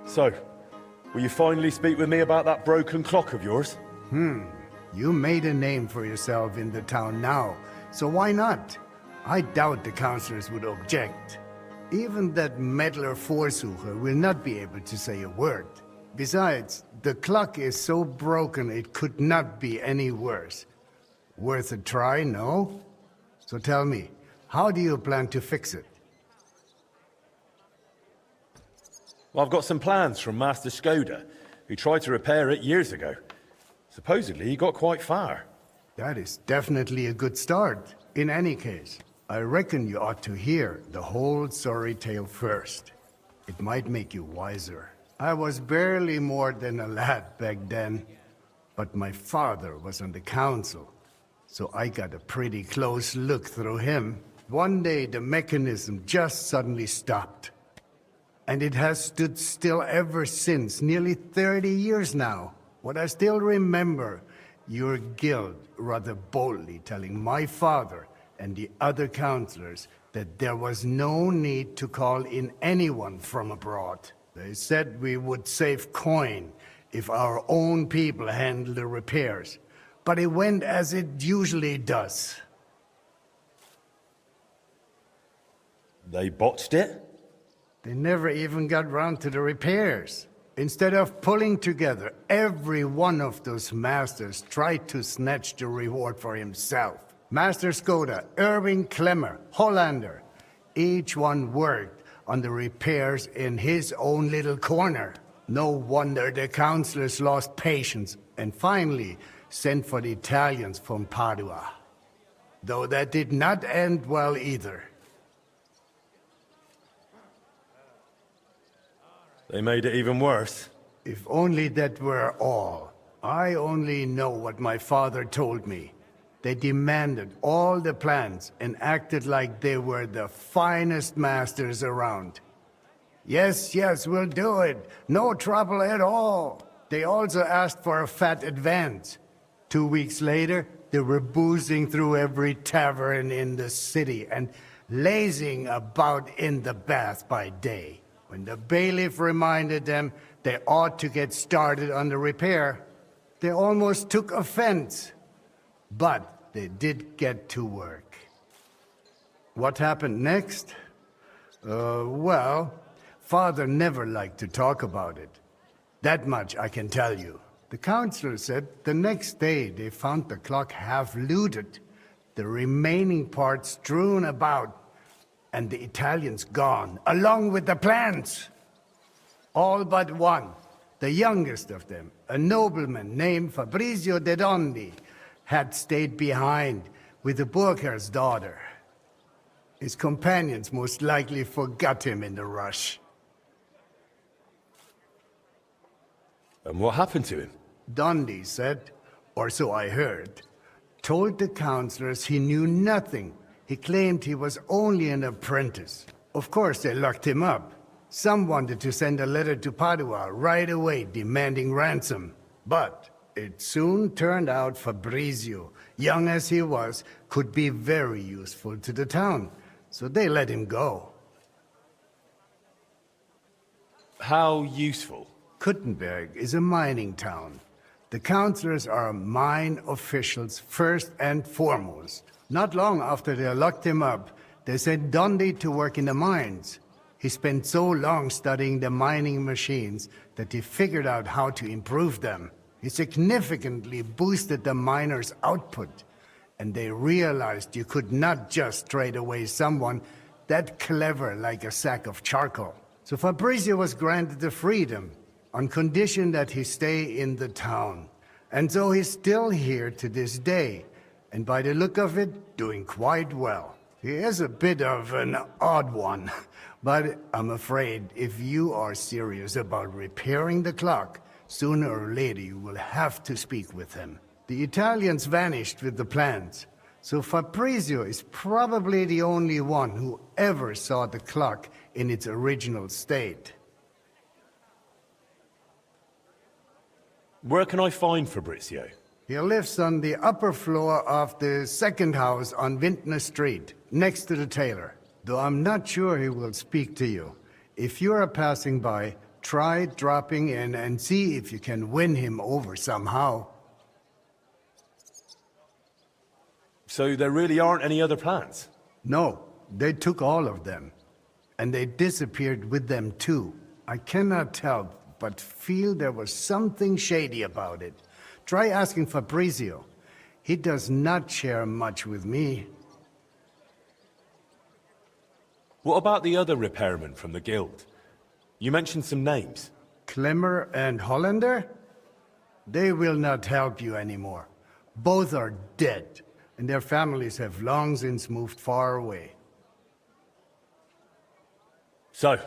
So, will you finally speak with me about that broken clock of yours? You made a name for yourself in the town now, so why not? I doubt the councillors would object. Even that meddler Vorsucher will not be able to say a word. Besides, the clock is so broken it could not be any worse. Worth a try, no? So tell me, how do you plan to fix it? Well, I've got some plans from Master Skoda, who tried to repair it years ago. Supposedly, he got quite far. That is definitely a good start. In any case, I reckon you ought to hear the whole sorry tale first. It might make you wiser. I was barely more than a lad back then, but my father was on the council, so I got a pretty close look through him. One day the mechanism just suddenly stopped, and it has stood still ever since, nearly 30 years now. What I still remember, your guild rather boldly telling my father and the other councillors that there was no need to call in anyone from abroad. They said we would save coin if our own people handled the repairs, but it went as it usually does. They botched it? They never even got round to the repairs. Instead of pulling together, every one of those masters tried to snatch the reward for himself. Master Skoda, Irving Klemmer, Hollander, each one worked on the repairs in his own little corner. No wonder the councillors lost patience and finally sent for the Italians from Padua. Though that did not end well either. They made it even worse. If only that were all. I only know what my father told me. They demanded all the plans and acted like they were the finest masters around. Yes, we'll do it. No trouble at all. They also asked for a fat advance. 2 weeks later, they were boozing through every tavern in the city and lazing about in the bath by day. When the bailiff reminded them they ought to get started on the repair, they almost took offense. But they did get to work. What happened next? Well, Father never liked to talk about it. That much I can tell you. The councillor said the next day they found the clock half looted, the remaining parts strewn about, and the Italians gone, along with the plans. All but one, the youngest of them, a nobleman named Fabrizio de Dondi, had stayed behind with the Burkhar's daughter. His companions most likely forgot him in the rush. And what happened to him? Dondi said, or so I heard, told the councillors he knew nothing. He claimed he was only an apprentice. Of course, they locked him up. Some wanted to send a letter to Padua right away demanding ransom. But it soon turned out Fabrizio, young as he was, could be very useful to the town. So they let him go. How useful? Kuttenberg is a mining town. The councillors are mine officials first and foremost. Not long after they locked him up, they sent Dondi to work in the mines. He spent so long studying the mining machines that he figured out how to improve them. He significantly boosted the miners' output, and they realized you could not just trade away someone that clever like a sack of charcoal. So Fabrizio was granted the freedom, on condition that he stay in the town. And so he's still here to this day, and by the look of it, doing quite well. He is a bit of an odd one, but I'm afraid if you are serious about repairing the clock, sooner or later you will have to speak with him. The Italians vanished with the plans, so Fabrizio is probably the only one who ever saw the clock in its original state. Where can I find Fabrizio? He lives on the upper floor of the second house on Vintner Street, next to the tailor. Though I'm not sure he will speak to you. If you are passing by, Try dropping in and see if you can win him over somehow. So there really aren't any other plans? No, they took all of them. And they disappeared with them too. I cannot help but feel there was something shady about it. Try asking Fabrizio. He does not share much with me. What about the other repairmen from the guild? You mentioned some names. Clemmer and Hollander? They will not help you anymore. Both are dead, and their families have long since moved far away. So,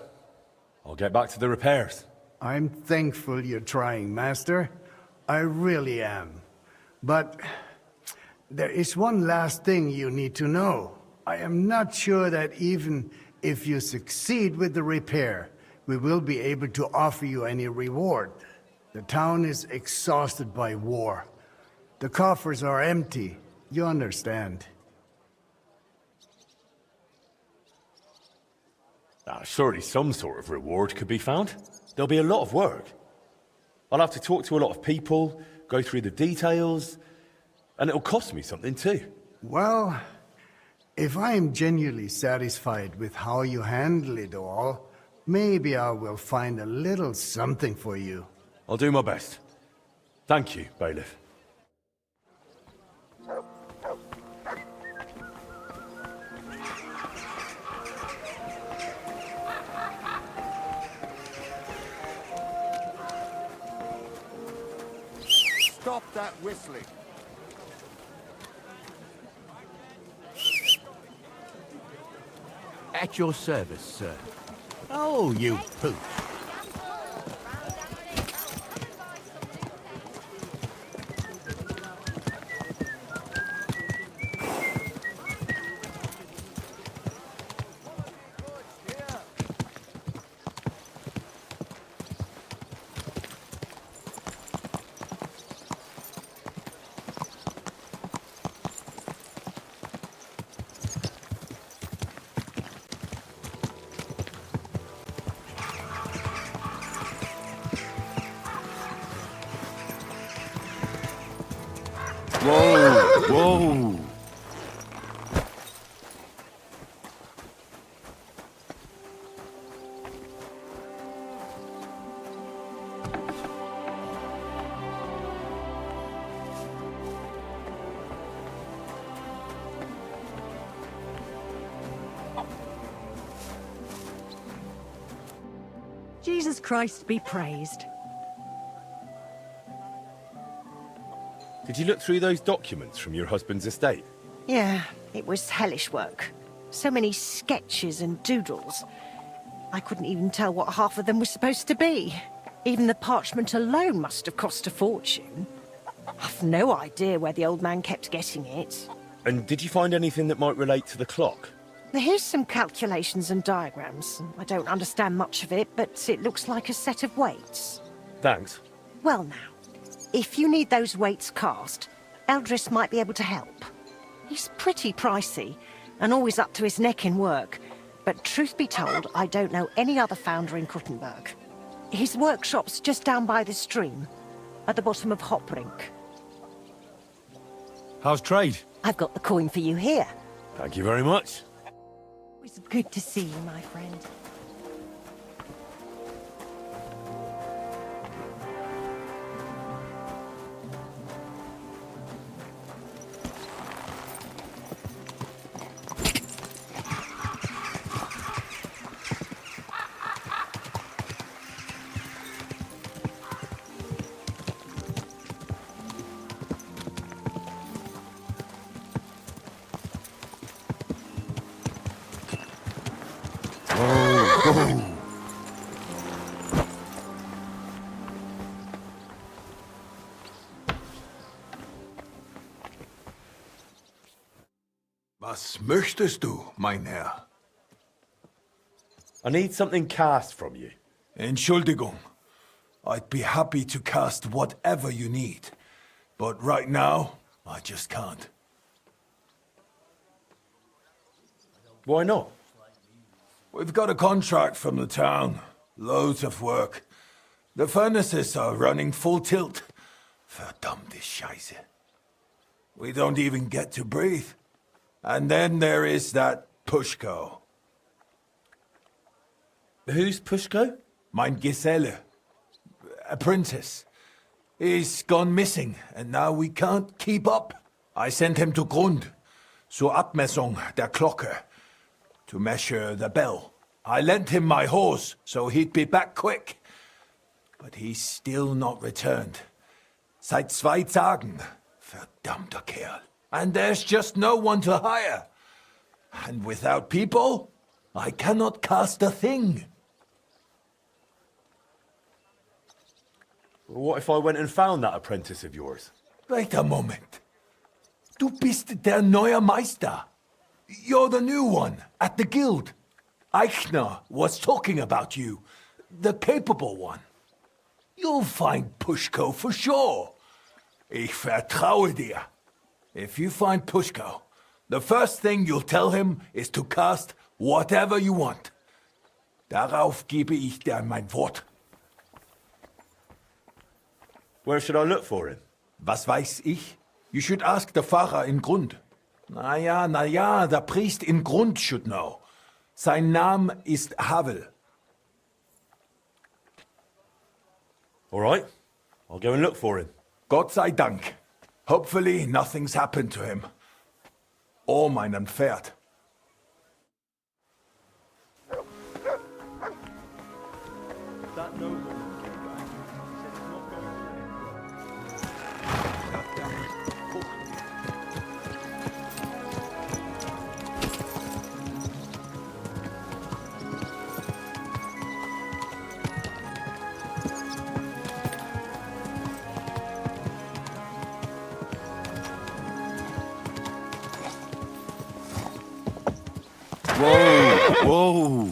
I'll get back to the repairs. I'm thankful you're trying, Master. I really am. But there is one last thing you need to know. I am not sure that even if you succeed with the repair, we will be able to offer you any reward. The town is exhausted by war. The coffers are empty. You understand. Surely some sort of reward could be found. There'll be a lot of work. I'll have to talk to a lot of people, go through the details, and it'll cost me something too. Well, if I am genuinely satisfied with how you handle it all, maybe I will find a little something for you. I'll do my best. Thank you, Bailiff. Stop that whistling. At your service, sir. Oh, you pooch. Whoa! Whoa! Jesus Christ be praised. Did you look through those documents from your husband's estate? Yeah, it was hellish work. So many sketches and doodles. I couldn't even tell what half of them were supposed to be. Even the parchment alone must have cost a fortune. I've no idea where the old man kept getting it. And did you find anything that might relate to the clock? Here's some calculations and diagrams. I don't understand much of it, but it looks like a set of weights. Thanks. Well now, if you need those weights cast, Eldris might be able to help. He's pretty pricey, and always up to his neck in work. But truth be told, I don't know any other founder in Kuttenberg. His workshop's just down by the stream, at the bottom of Hoprink. How's trade? I've got the coin for you here. Thank you very much. It's good to see you, my friend. Was möchtest du, mein Herr? I need something cast from you. Entschuldigung. I'd be happy to cast whatever you need. But right now, I just can't. Why not? We've got a contract from the town. Loads of work. The furnaces are running full tilt. Verdammte Scheiße. We don't even get to breathe. And then there is that Pushko. Who's Pushko? Mein Geselle. A princess. He's gone missing, and now we can't keep up. I sent him to Grund, zur Abmessung der Glocke, to measure the bell. I lent him my horse, so he'd be back quick. But he's still not returned. Seit 2 Tagen. Verdammter Kerl. And there's just no one to hire. And without people, I cannot cast a thing. What if I went and found that apprentice of yours? Wait a moment. Du bist der neue Meister. You're the new one at the guild. Eichner was talking about you, the capable one. You'll find Pushko for sure. Ich vertraue dir. If you find Pushko, the first thing you'll tell him is to cast whatever you want. Darauf gebe ich dir mein Wort. Where should I look for him? Was weiß ich? You should ask the Pfarrer in Grund. Na ja, der Priest in Grund should know. Sein Name ist Havel. All right, I'll go and look for him. Gott sei Dank. Hopefully nothing's happened to him. Or meinem Pferd. That nobleman came back. He said he's not going Whoa!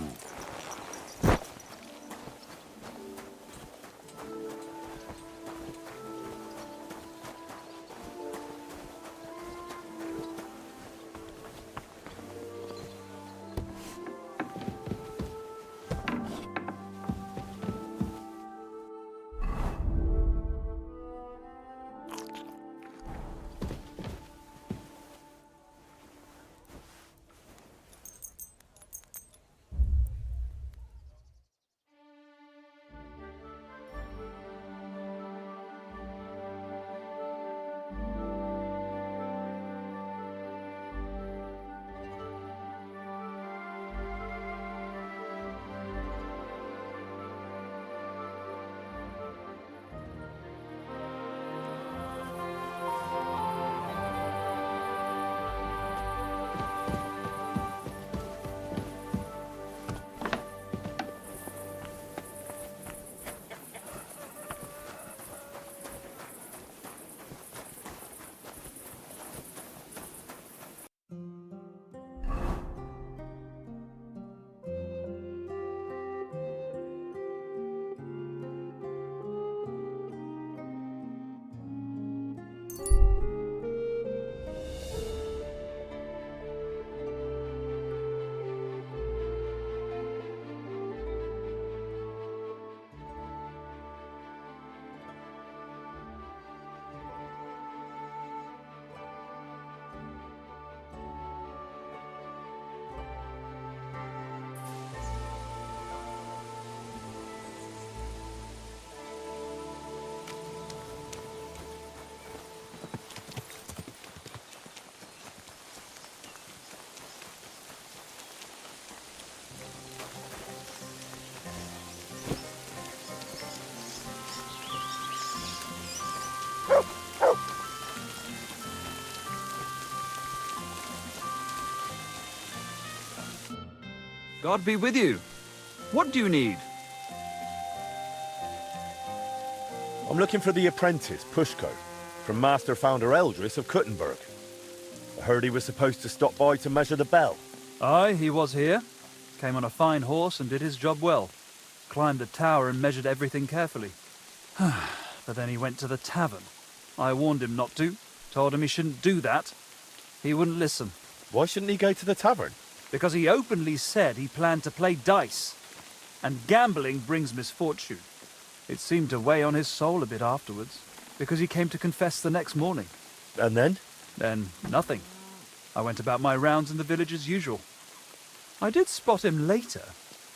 God be with you. What do you need? I'm looking for the apprentice, Pushko, from Master Founder Eldris of Kuttenberg. I heard he was supposed to stop by to measure the bell. Aye, he was here. Came on a fine horse and did his job well. Climbed the tower and measured everything carefully. But then he went to the tavern. I warned him not to. Told him he shouldn't do that. He wouldn't listen. Why shouldn't he go to the tavern? Because he openly said he planned to play dice. And gambling brings misfortune. It seemed to weigh on his soul a bit afterwards, because he came to confess the next morning. And then? Then nothing. I went about my rounds in the village as usual. I did spot him later,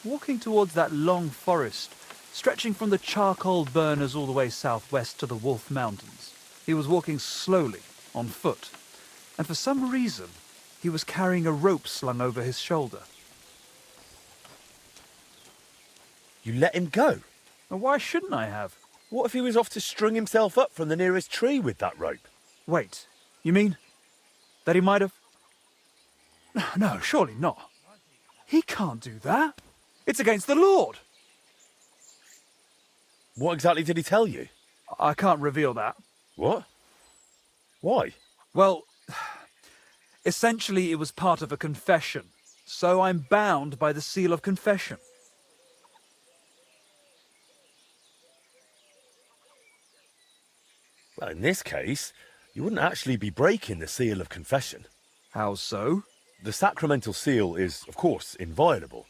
walking towards that long forest, stretching from the charcoal burners all the way southwest to the Wolf Mountains. He was walking slowly, on foot, and for some reason, he was carrying a rope slung over his shoulder. You let him go? Now, why shouldn't I have? What if he was off to string himself up from the nearest tree with that rope? Wait, you mean that he might have... No, surely not. He can't do that. It's against the Lord. What exactly did he tell you? I can't reveal that. What? Why? Well, essentially it was part of a confession, so I'm bound by the seal of confession. Well, in this case, you wouldn't actually be breaking the seal of confession. How so? The sacramental seal is, of course, inviolable.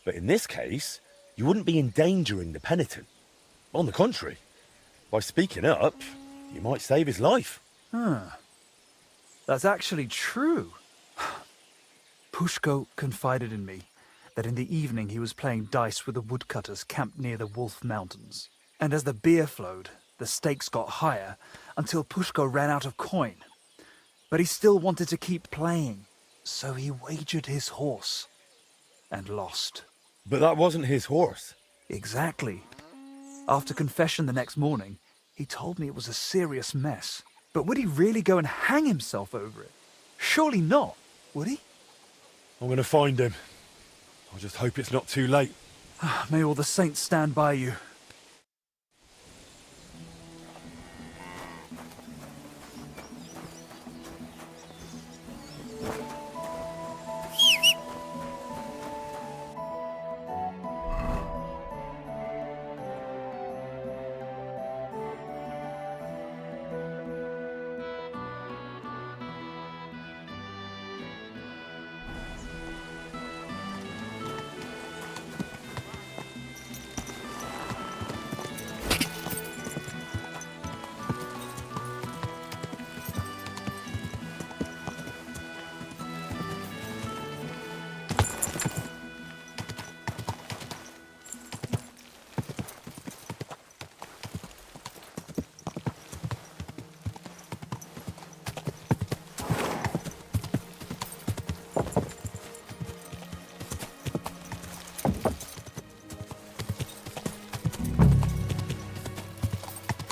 But in this case, you wouldn't be endangering the penitent. On the contrary, by speaking up, you might save his life. That's actually true. Pushko confided in me that in the evening he was playing dice with the woodcutters camped near the Wolf Mountains. And as the beer flowed, the stakes got higher until Pushko ran out of coin. But he still wanted to keep playing, so he wagered his horse and lost. But that wasn't his horse. Exactly. After confession the next morning, he told me it was a serious mess. But would he really go and hang himself over it? Surely not, would he? I'm going to find him. I just hope it's not too late. May all the saints stand by you.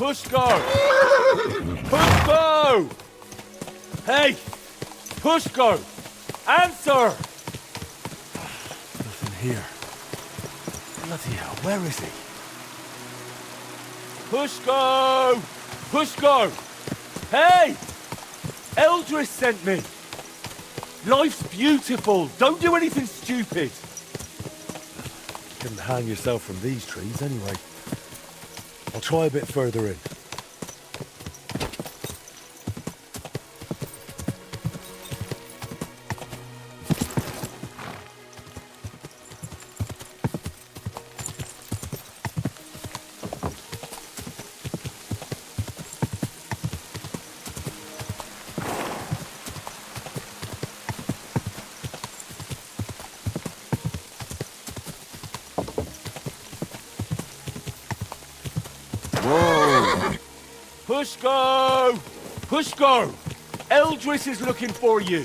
Pushko! Pushko! Hey! Pushko! Answer! Nothing here. Bloody hell, where is he? Pushko! Pushko! Hey! Eldris sent me! Life's beautiful. Don't do anything stupid. You couldn't hang yourself from these trees anyway. I'll try a bit further in. Pushko! Pushko! Eldris is looking for you!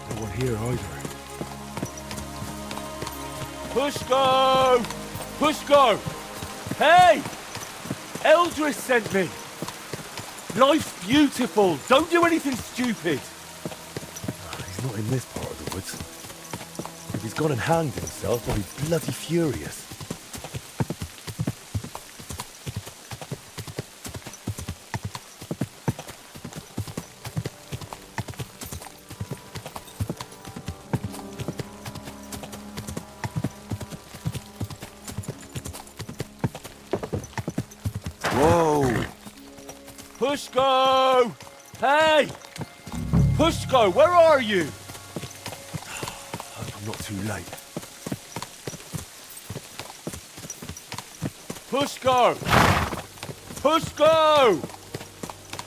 No one here either. Pushko! Pushko! Hey! Eldris sent me! Life's beautiful. Don't do anything stupid. He's not in this part of the woods. If he's gone and hanged himself, I'll be bloody furious. Whoa! Pushko! Hey! Pushko, where are you? Hope I'm not too late. Pushko! Pushko!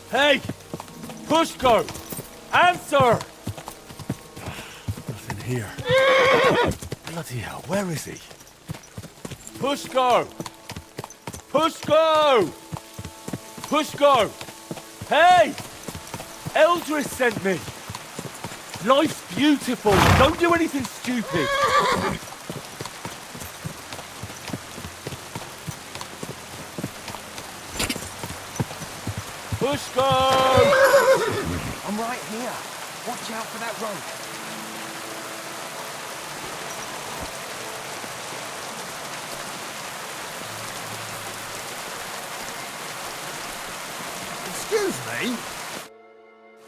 Hey! Pushko! Answer! Nothing here. Bloody hell, where is he? Pushko! Pushko! Pushko! Hey! Eldris sent me! Life's beautiful! Don't do anything stupid! Pushko! I'm right here. Watch out for that rope. Excuse me?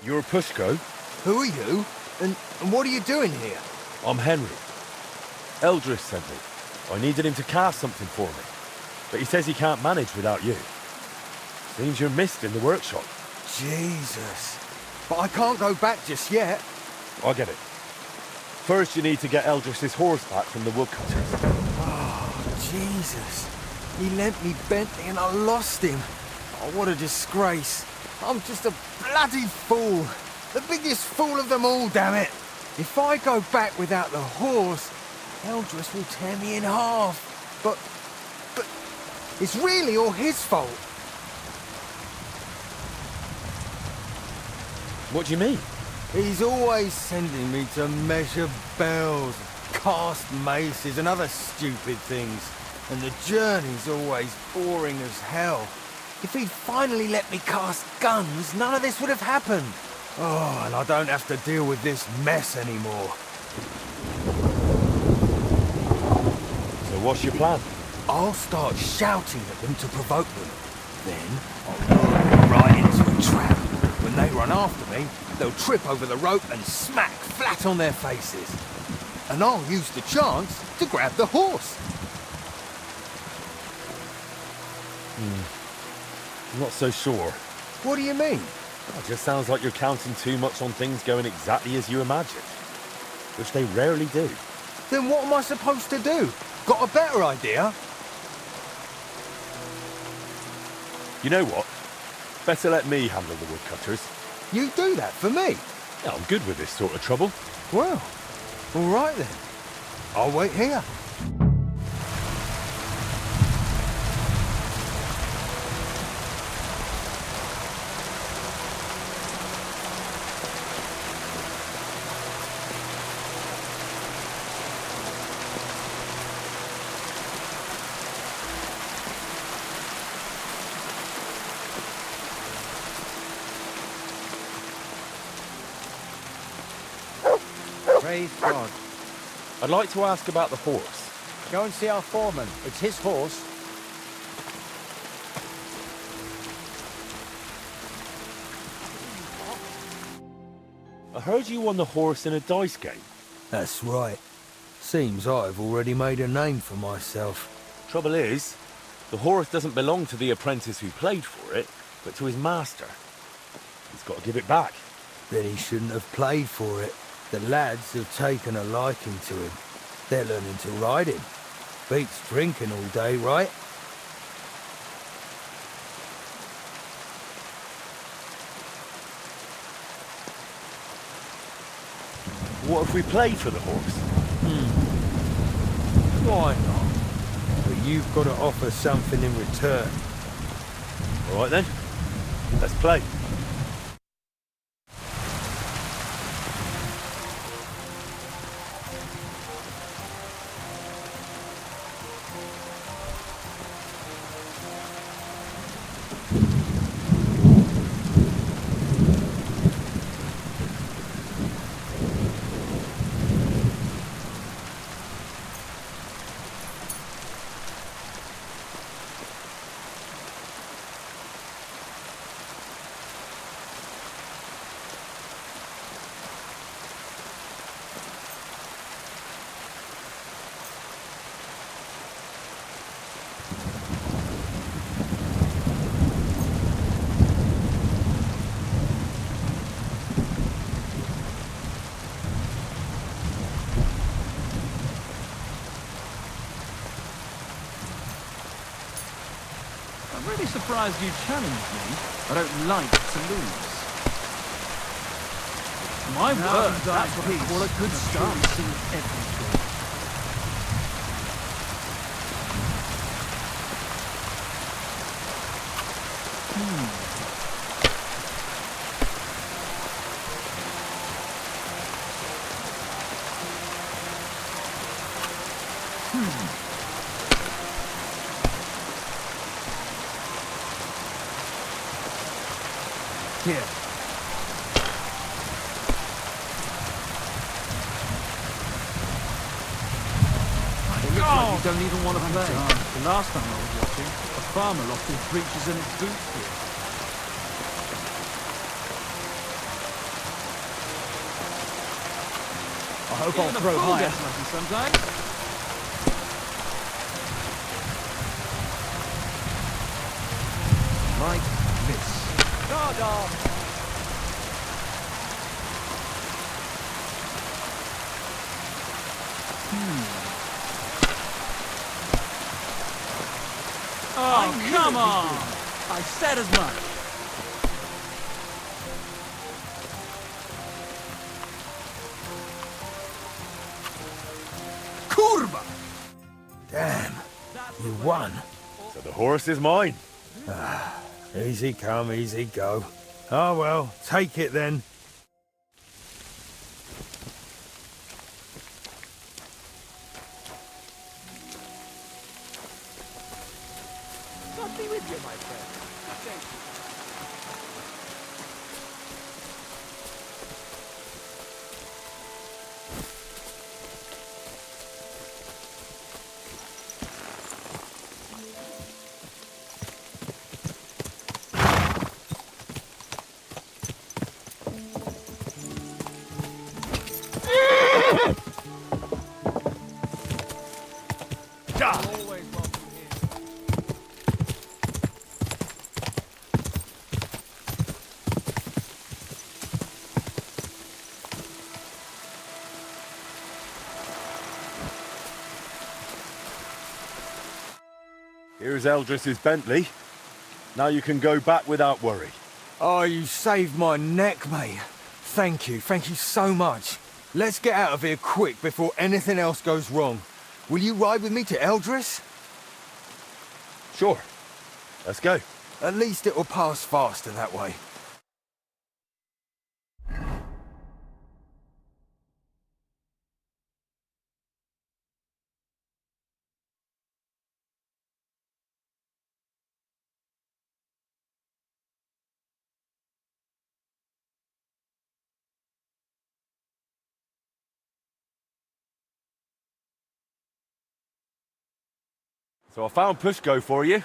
You're Pushko? Who are you? And what are you doing here? I'm Henry. Eldris sent me. I needed him to cast something for me. But he says he can't manage without you. Seems you're missed in the workshop. Jesus. But I can't go back just yet. I get it. First you need to get Eldris's horse back from the woodcutters. Oh, Jesus. He lent me Bentley and I lost him. Oh, what a disgrace. I'm just a bloody fool. The biggest fool of them all, damn it. If I go back without the horse, Eldris will tear me in half. But it's really all his fault. What do you mean? He's always sending me to measure bells, cast maces and other stupid things. And the journey's always boring as hell. If he'd finally let me cast guns, none of this would have happened. Oh, and I don't have to deal with this mess anymore. So what's your plan? I'll start shouting at them to provoke them. Then I'll lure them right into a trap. When they run after me, they'll trip over the rope and smack flat on their faces. And I'll use the chance to grab the horse. I'm not so sure. What do you mean? It just sounds like you're counting too much on things going exactly as you imagined. Which they rarely do. Then what am I supposed to do? Got a better idea? You know what? Better let me handle the woodcutters. You do that for me? Yeah, I'm good with this sort of trouble. Well, all right then. I'll wait here. Praise God. I'd like to ask about the horse. Go and see our foreman. It's his horse. I heard you won the horse in a dice game. That's right. Seems I've already made a name for myself. Trouble is, the horse doesn't belong to the apprentice who played for it, but to his master. He's got to give it back. Then he shouldn't have played for it. The lads have taken a liking to him. They're learning to ride him. Beats drinking all day, right? What if we played for the horse? Why not? But you've got to offer something in return. All right then, let's play. I'm really surprised you challenged me. I don't like to lose. My word, that's what a good start. Here. It looks like you don't even want to play. The last time I was watching, a farmer lost his breeches and his boots here. I hope I'll throw higher. Sometimes. Like this. Oh, come on! I said as much. Kurva! Damn, you won. So the horse is mine. Easy come, easy go. Oh well, take it then. God be with you, my friend. Here's Eldris's Bentley. Now you can go back without worry. Oh, you saved my neck, mate. Thank you so much. Let's get out of here quick before anything else goes wrong. Will you ride with me to Eldris? Sure. Let's go. At least it'll pass faster that way. So I found Pushko for you.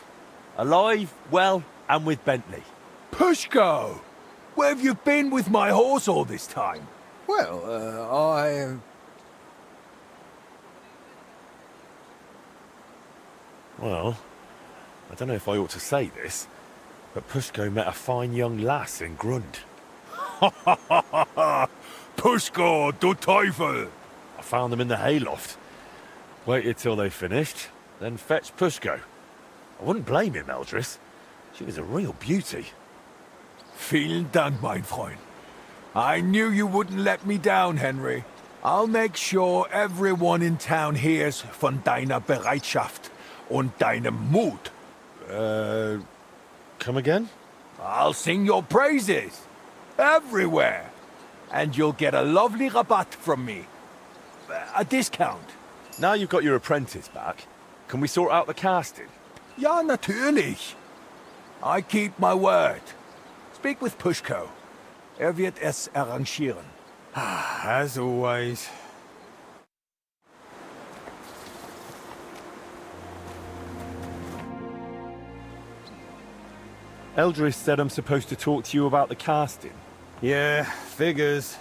Alive, well, and with Bentley. Pushko! Where have you been with my horse all this time? Well, Well, I don't know if I ought to say this, but Pushko met a fine young lass in Grund. Pushko, du Teufel! I found them in the hayloft. Waited till they finished, then fetched Pushko. I wouldn't blame him, Eldris. She was a real beauty. Vielen Dank, mein Freund. I knew you wouldn't let me down, Henry. I'll make sure everyone in town hears von deiner Bereitschaft und deinem Mut. Come again? I'll sing your praises. Everywhere. And you'll get a lovely rabatt from me. A discount. Now you've got your apprentice back, can we sort out the casting? Ja, natürlich. I keep my word. Speak with Pushko. Wird es arrangieren. as always. Eldris said I'm supposed to talk to you about the casting. Yeah, figures.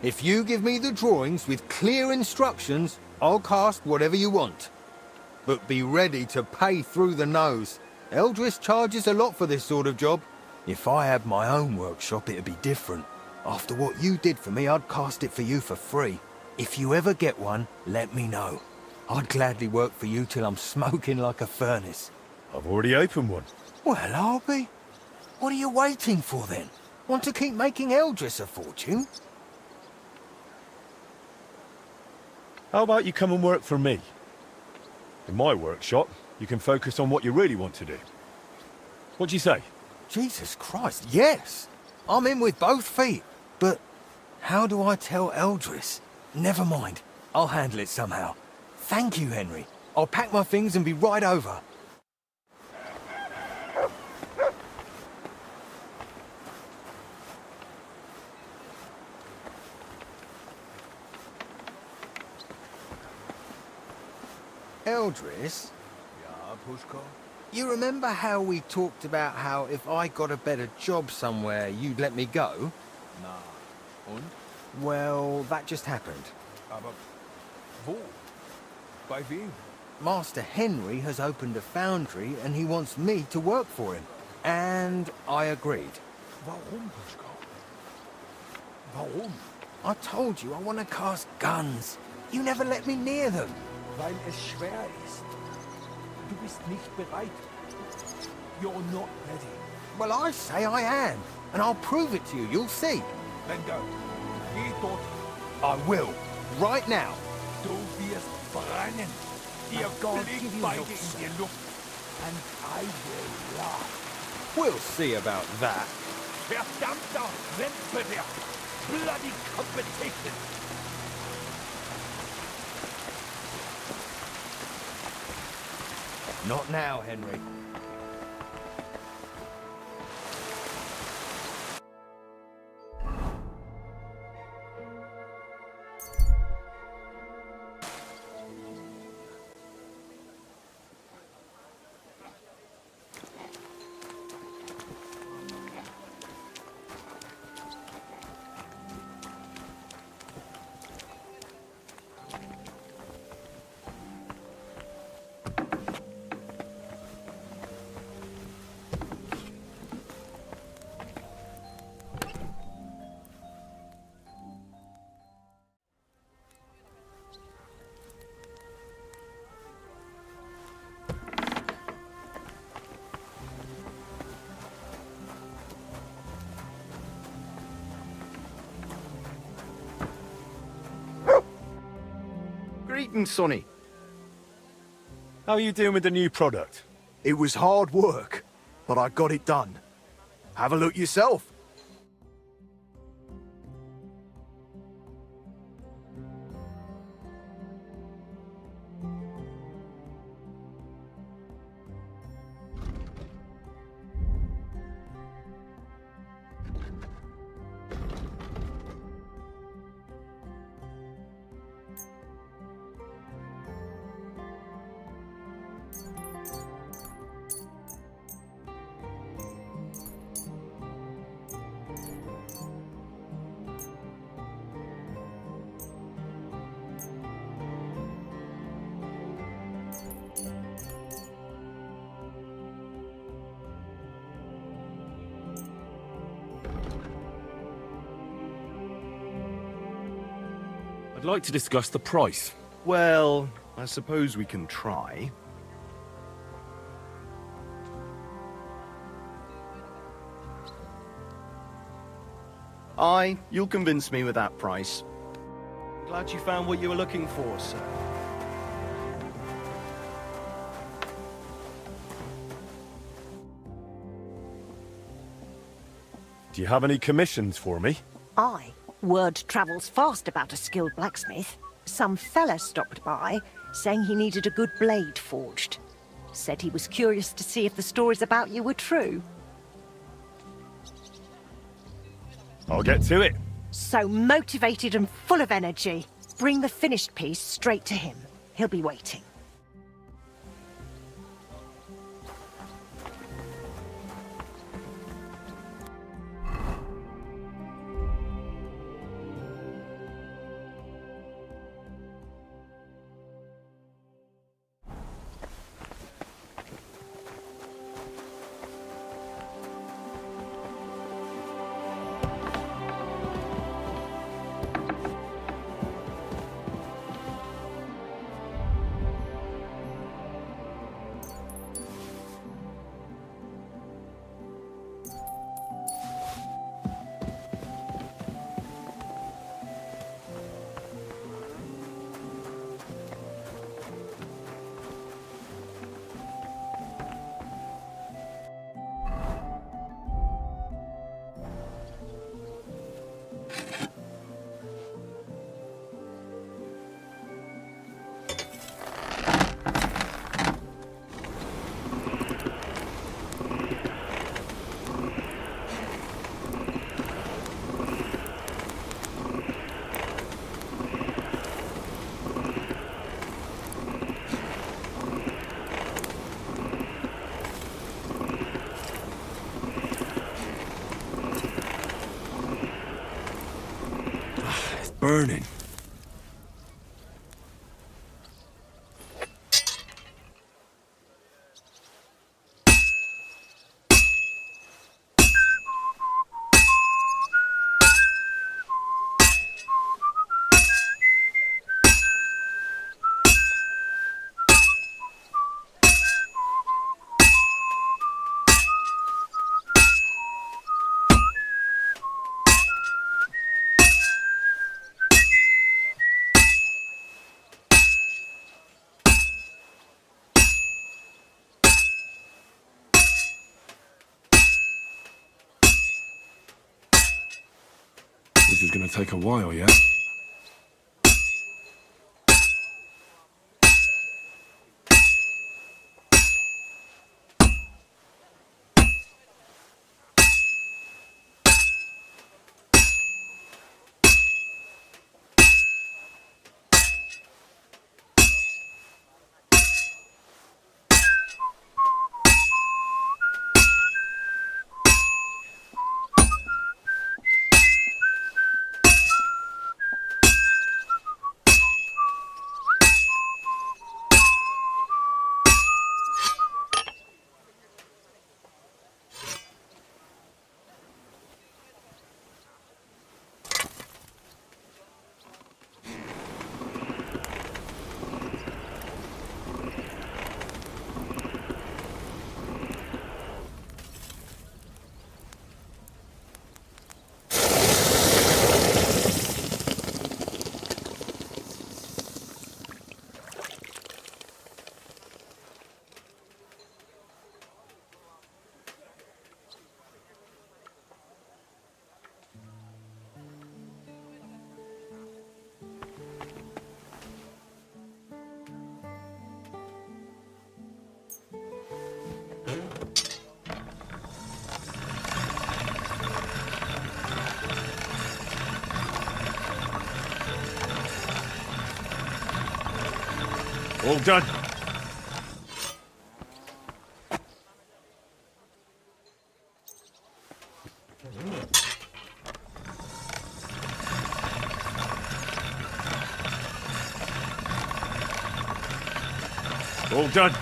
If you give me the drawings with clear instructions, I'll cast whatever you want. But be ready to pay through the nose. Eldris charges a lot for this sort of job. If I had my own workshop, it'd be different. After what you did for me, I'd cast it for you for free. If you ever get one, let me know. I'd gladly work for you till I'm smoking like a furnace. I've already opened one. Well, I'll be. What are you waiting for then? Want to keep making Eldris a fortune? How about you come and work for me? In my workshop, you can focus on what you really want to do. What do you say? Jesus Christ, yes! I'm in with both feet. But how do I tell Eldris? Never mind. I'll handle it somehow. Thank you, Henry. I'll pack my things and be right over. Eldris? Ja, Pushko? You remember how we talked about how if I got a better job somewhere, you'd let me go? Na, und? Well, that just happened. Aber wo? Bei wem? Master Henry has opened a foundry and he wants me to work for him. And I agreed. Warum, Pushko? Warum? I told you I want to cast guns. You never let me near them. Weil es schwer ist. Du bist nicht bereit. You're not ready. Well, I say I am. And I'll prove it to you. You'll see. Then go. Geh dort. I will. Right now. Du wirst brennen. Ihr God give fliegt you beide help, in sir. die Luft. And I will laugh. We'll see about that. Verdammter Wettbewerb. Bloody competition. Not now, Henry. Greetings, Sonny. How are you doing with the new product? It was hard work, but I got it done. Have a look yourself. I'd like to discuss the price. Well, I suppose we can try. Aye, you'll convince me with that price. Glad you found what you were looking for, sir. Do you have any commissions for me? Aye. Word travels fast about a skilled blacksmith. Some fella stopped by, saying he needed a good blade forged. Said he was curious to see if the stories about you were true. I'll get to it. So motivated and full of energy. Bring the finished piece straight to him. He'll be waiting. burning. This is gonna take a while, yeah? All done. All done.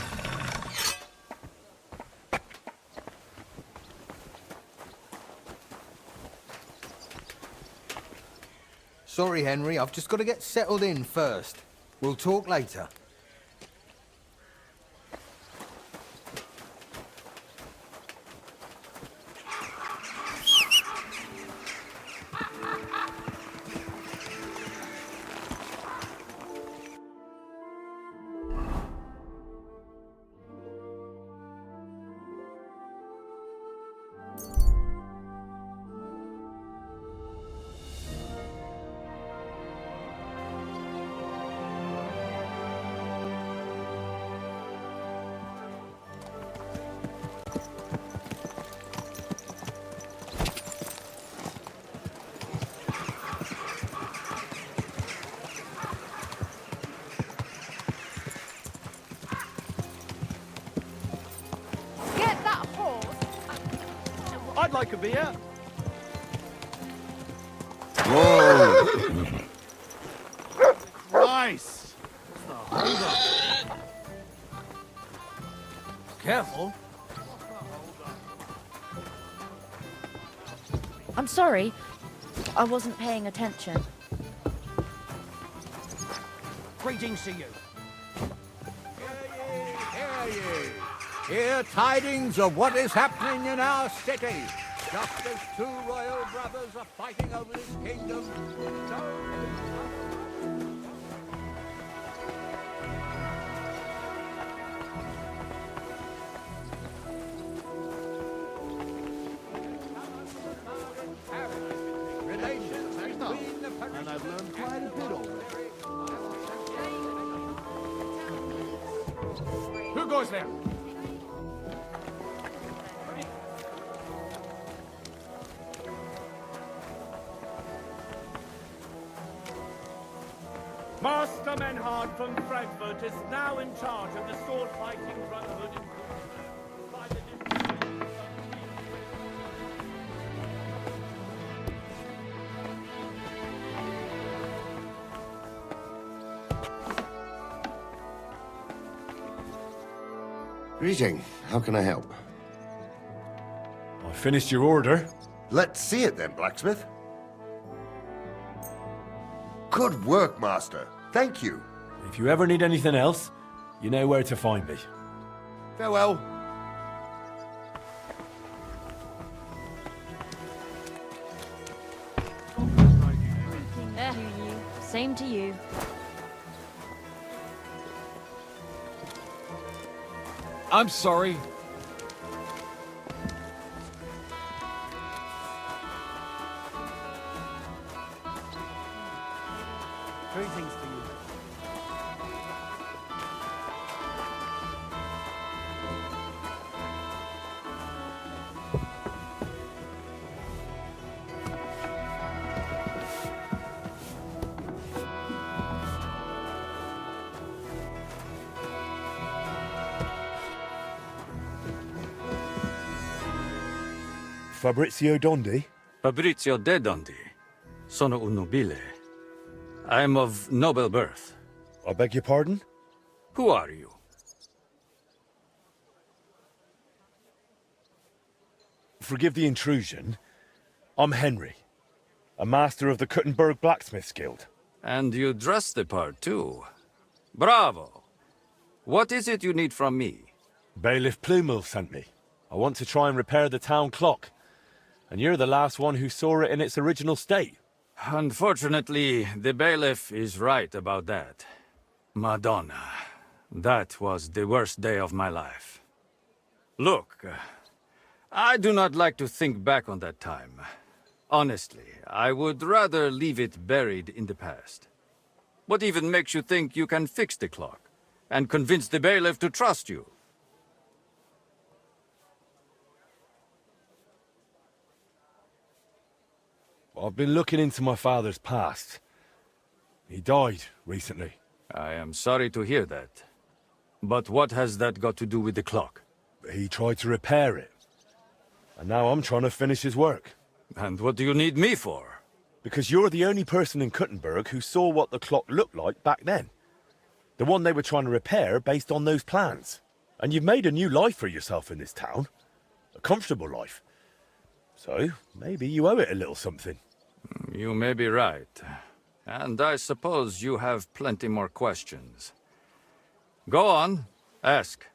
Sorry, Henry, I've just got to get settled in first. We'll talk later. I'd like a beer. Whoa! Christ! Hold up. Careful. I'm sorry. I wasn't paying attention. Greetings to you. Hear ye! Hear tidings of what is happening in our city. Just as two royal brothers are fighting over this kingdom, relations between the And I've learned quite a bit already. Who goes there? Master Menhard from Frankfurt is now in charge of the sword-fighting brotherhood in by the Greeting. How can I help? I finished your order. Let's see it then, blacksmith. Good work, master. Thank you. If you ever need anything else, you know where to find me. Farewell. Same to you. I'm sorry. Greetings to you. Fabrizio Dondi? Fabrizio de Dondi. Sono un nobile. I am of noble birth. I beg your pardon? Who are you? Forgive the intrusion. I'm Henry, a master of the Kuttenberg Blacksmiths Guild. And you dress the part, too. Bravo! What is it you need from me? Bailiff Plumel sent me. I want to try and repair the town clock. And you're the last one who saw it in its original state. Unfortunately, the bailiff is right about that. Madonna, that was the worst day of my life. Look, I do not like to think back on that time. Honestly, I would rather leave it buried in the past. What even makes you think you can fix the clock and convince the bailiff to trust you? I've been looking into my father's past. He died recently. I am sorry to hear that. But what has that got to do with the clock? He tried to repair it. And now I'm trying to finish his work. And what do you need me for? Because you're the only person in Kuttenberg who saw what the clock looked like back then. The one they were trying to repair based on those plans. And you've made a new life for yourself in this town. A comfortable life. So, maybe you owe it a little something. You may be right. And I suppose you have plenty more questions. Go on, ask.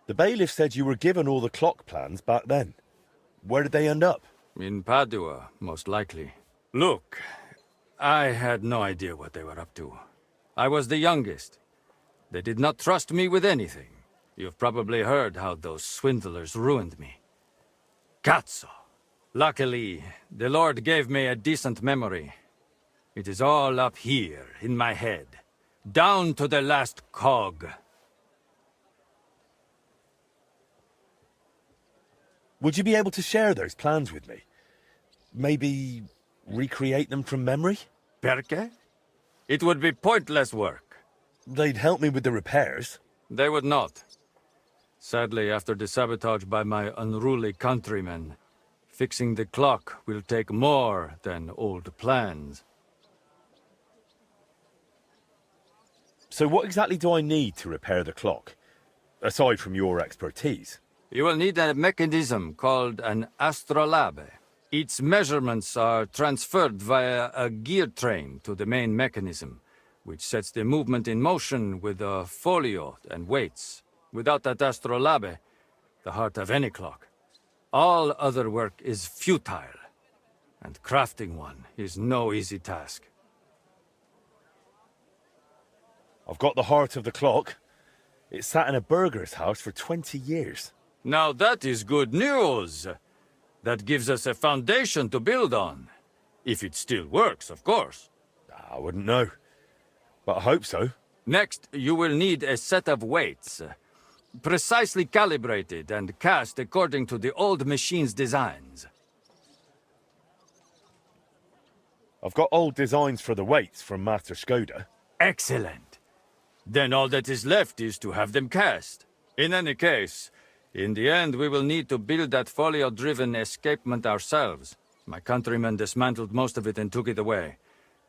The bailiff said you were given all the clock plans back then. Where did they end up? In Padua, most likely. Look, I had no idea what they were up to. I was the youngest. They did not trust me with anything. You've probably heard how those swindlers ruined me. Cazzo! Luckily, the Lord gave me a decent memory. It is all up here, in my head. Down to the last cog. Would you be able to share those plans with me? Maybe recreate them from memory? Perché? It would be pointless work. They'd help me with the repairs. They would not. Sadly, after the sabotage by my unruly countrymen, fixing the clock will take more than old plans. So what exactly do I need to repair the clock? Aside from your expertise. You will need a mechanism called an astrolabe. Its measurements are transferred via a gear train to the main mechanism, which sets the movement in motion with a folio and weights. Without that astrolabe, the heart of any clock, all other work is futile, and crafting one is no easy task. I've got the heart of the clock. It sat in a burgher's house for 20 years. Now that is good news. That gives us a foundation to build on. If it still works, of course. I wouldn't know, but I hope so. Next, you will need a set of weights. Precisely calibrated and cast according to the old machine's designs. I've got old designs for the weights from Master Skoda. Excellent. Then all that is left is to have them cast. In any case, in the end we will need to build that folio-driven escapement ourselves. My countrymen dismantled most of it and took it away.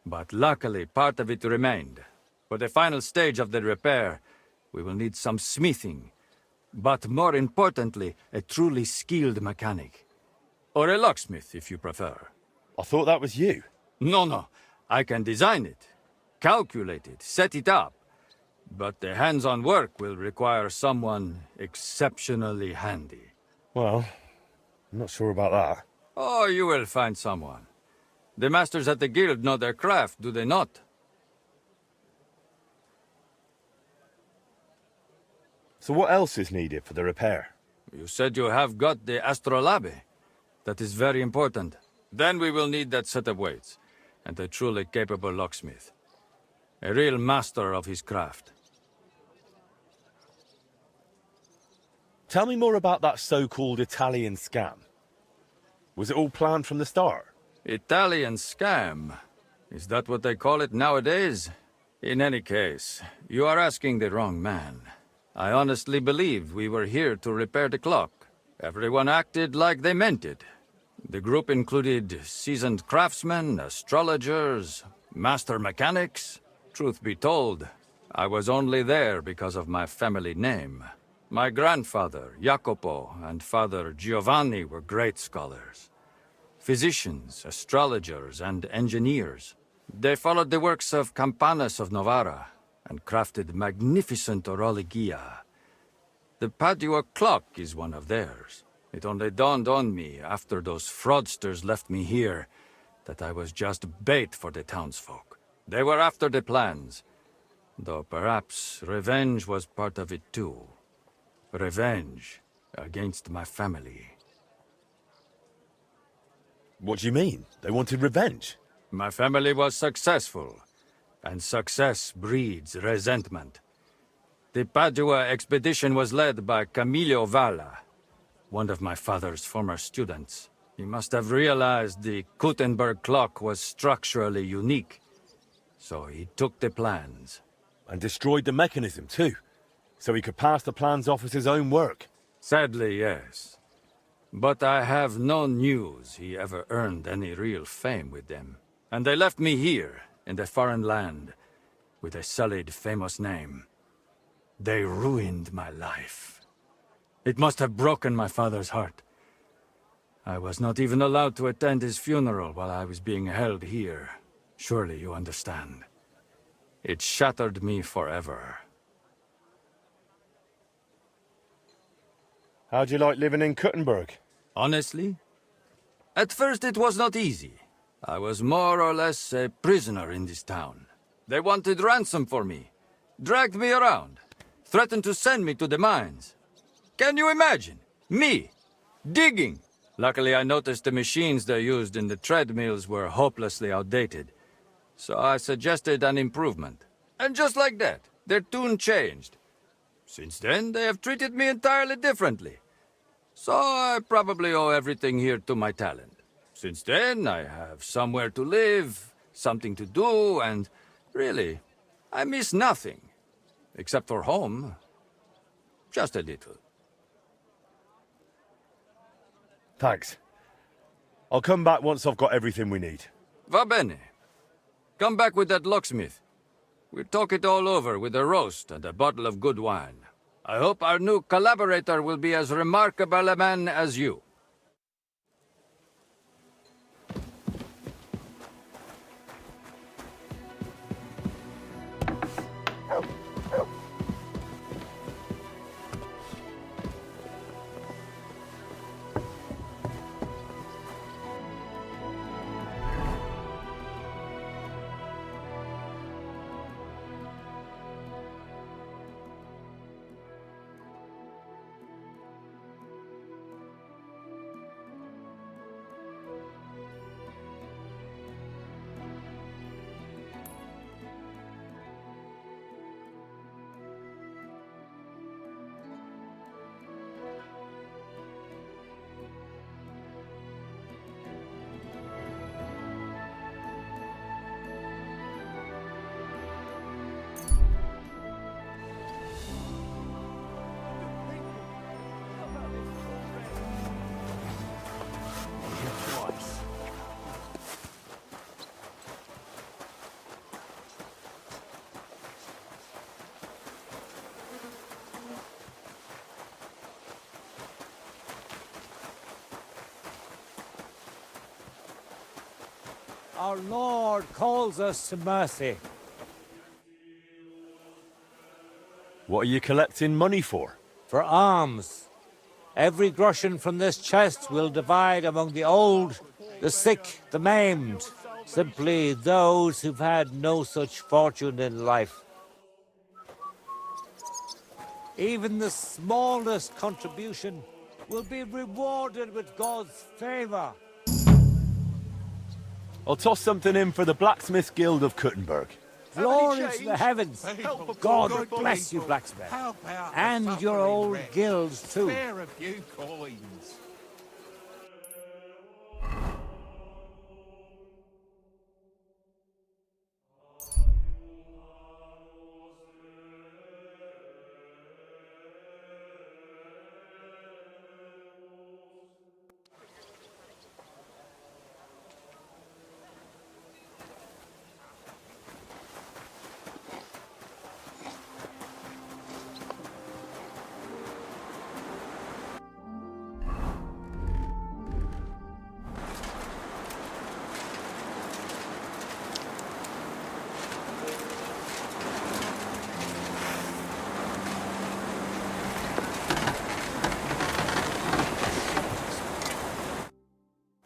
But luckily, part of it remained. For the final stage of the repair, we will need some smithing. But more importantly, a truly skilled mechanic. Or a locksmith, if you prefer. I thought that was you. No. I can design it, calculate it, set it up. But the hands-on work will require someone exceptionally handy. Well, I'm not sure about that. Oh, you will find someone. The masters at the guild know their craft, do they not? So what else is needed for the repair? You said you have got the astrolabe. That is very important. Then we will need that set of weights, and a truly capable locksmith. A real master of his craft. Tell me more about that so-called Italian scam. Was it all planned from the start? Italian scam? Is that what they call it nowadays? In any case, you are asking the wrong man. I honestly believed we were here to repair the clock. Everyone acted like they meant it. The group included seasoned craftsmen, astrologers, master mechanics. Truth be told, I was only there because of my family name. My grandfather, Jacopo, and father Giovanni were great scholars. Physicians, astrologers, and engineers. They followed the works of Campanus of Novara and crafted magnificent orologia. The Padua clock is one of theirs. It only dawned on me after those fraudsters left me here that I was just bait for the townsfolk. They were after the plans, though perhaps revenge was part of it too. Revenge against my family. What do you mean? They wanted revenge? My family was successful, and success breeds resentment. The Padua expedition was led by Camillo Valla, one of my father's former students. He must have realized the Gutenberg clock was structurally unique, so he took the plans. And destroyed the mechanism too, so he could pass the plans off as his own work? Sadly, yes. But I have no news he ever earned any real fame with them. And they left me here, in a foreign land, with a sullied, famous name. They ruined my life. It must have broken my father's heart. I was not even allowed to attend his funeral while I was being held here. Surely you understand. It shattered me forever. How'd you like living in Gutenberg? Honestly? At first it was not easy. I was more or less a prisoner in this town. They wanted ransom for me, dragged me around, threatened to send me to the mines. Can you imagine? Me, digging. Luckily I noticed the machines they used in the treadmills were hopelessly outdated. So I suggested an improvement. And just like that, their tune changed. Since then, they have treated me entirely differently. So I probably owe everything here to my talent. Since then, I have somewhere to live, something to do, and really, I miss nothing. Except for home. Just a little. Thanks. I'll come back once I've got everything we need. Va bene. Come back with that locksmith. We'll talk it all over with a roast and a bottle of good wine. I hope our new collaborator will be as remarkable a man as you. Our Lord calls us to mercy. What are you collecting money for? For alms. Every groschen from this chest will divide among the old, the sick, the maimed. Simply those who've had no such fortune in life. Even the smallest contribution will be rewarded with God's favor. I'll toss something in for the Blacksmith Guild of Kuttenberg. Glory to the heavens! God bless you, blacksmith. And your old guilds, too. Spare a few coins.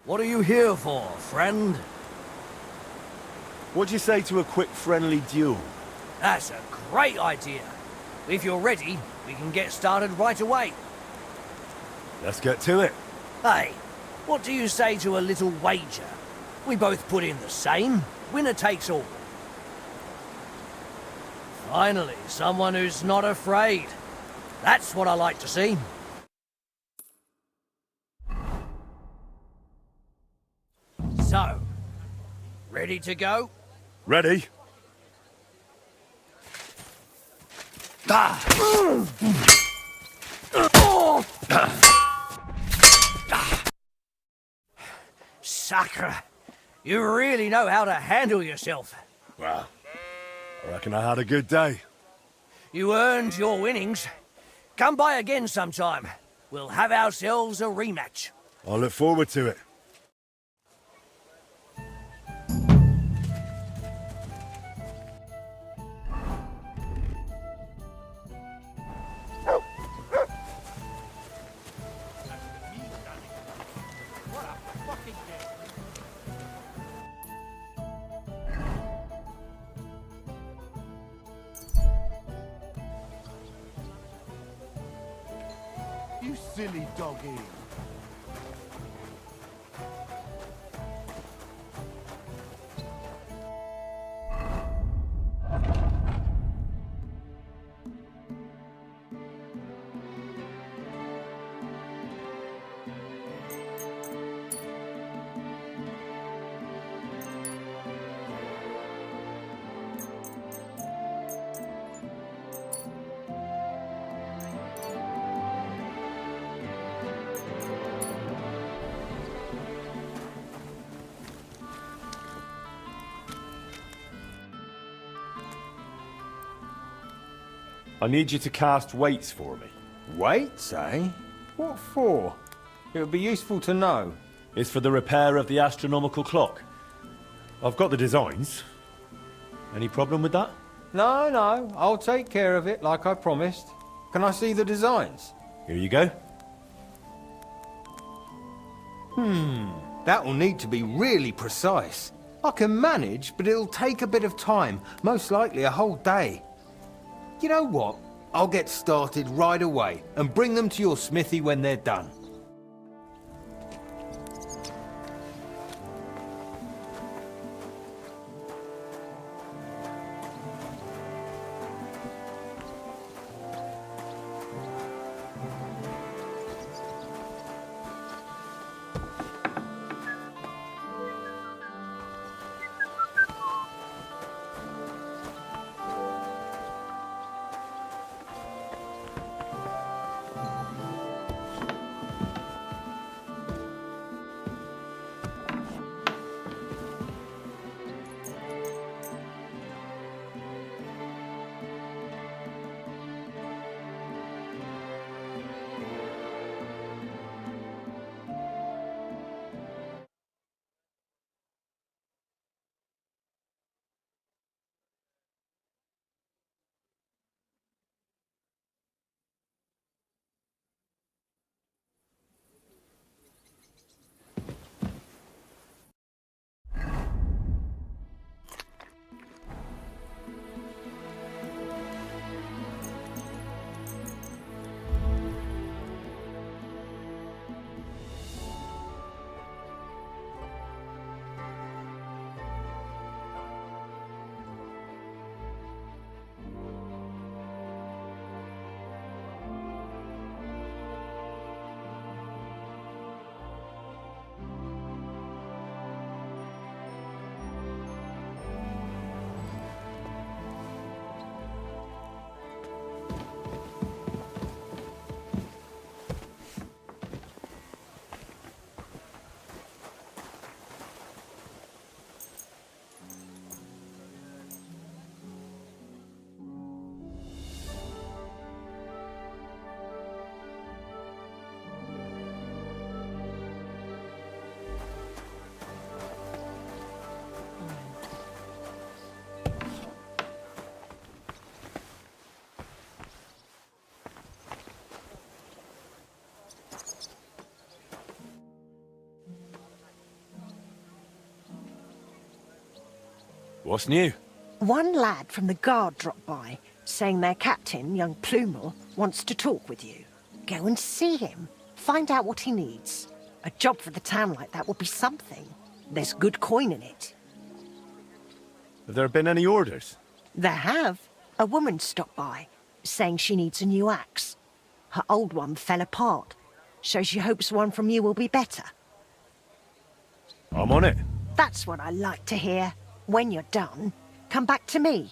What are you here for, friend? What'd you say to a quick friendly duel? That's a great idea. If you're ready, we can get started right away. Let's get to it. Hey, what do you say to a little wager? We both put in the same. Winner takes all. Finally, someone who's not afraid. That's what I like to see. So, ready to go? Ready? Sacre! You really know how to handle yourself. Well, I reckon I had a good day. You earned your winnings. Come by again sometime. We'll have ourselves a rematch. I look forward to it. You silly doggy. I need you to cast weights for me. Weights, eh? What for? It would be useful to know. It's for the repair of the astronomical clock. I've got the designs. Any problem with that? No, no, I'll take care of it like I promised. Can I see the designs? Here you go. That'll need to be really precise. I can manage, but it'll take a bit of time, most likely a whole day. You know what? I'll get started right away and bring them to your smithy when they're done. What's new? One lad from the guard dropped by, saying their captain, young Plumel, wants to talk with you. Go and see him. Find out what he needs. A job for the town like that would be something. There's good coin in it. Have there been any orders? There have. A woman stopped by, saying she needs a new axe. Her old one fell apart, so she hopes one from you will be better. I'm on it. That's what I like to hear. When you're done, come back to me.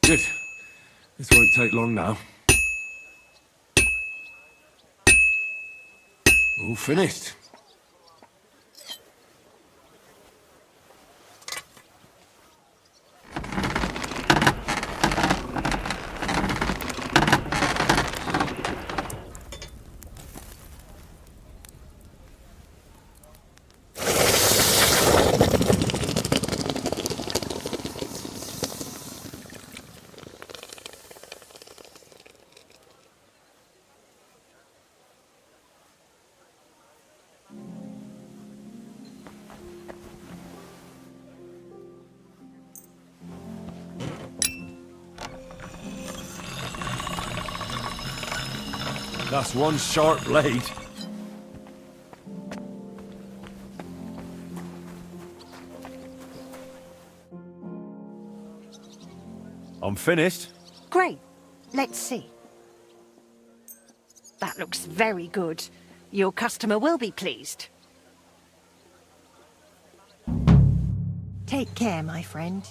Good. This won't take long now. All finished. That's one sharp blade. I'm finished. Great. Let's see. That looks very good. Your customer will be pleased. Take care, my friend.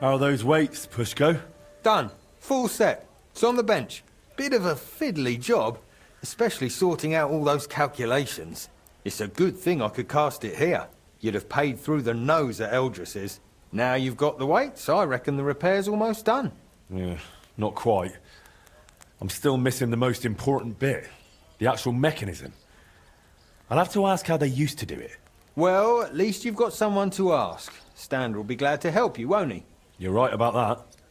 How are those weights, Pushko? Done. Full set. It's on the bench. Bit of a fiddly job, especially sorting out all those calculations. It's a good thing I could cast it here. You'd have paid through the nose at Eldris's. Now you've got the weights, I reckon the repair's almost done. Yeah, not quite. I'm still missing the most important bit. The actual mechanism. I'll have to ask how they used to do it. Well, at least you've got someone to ask. Stander will be glad to help you, won't he? You're right about that.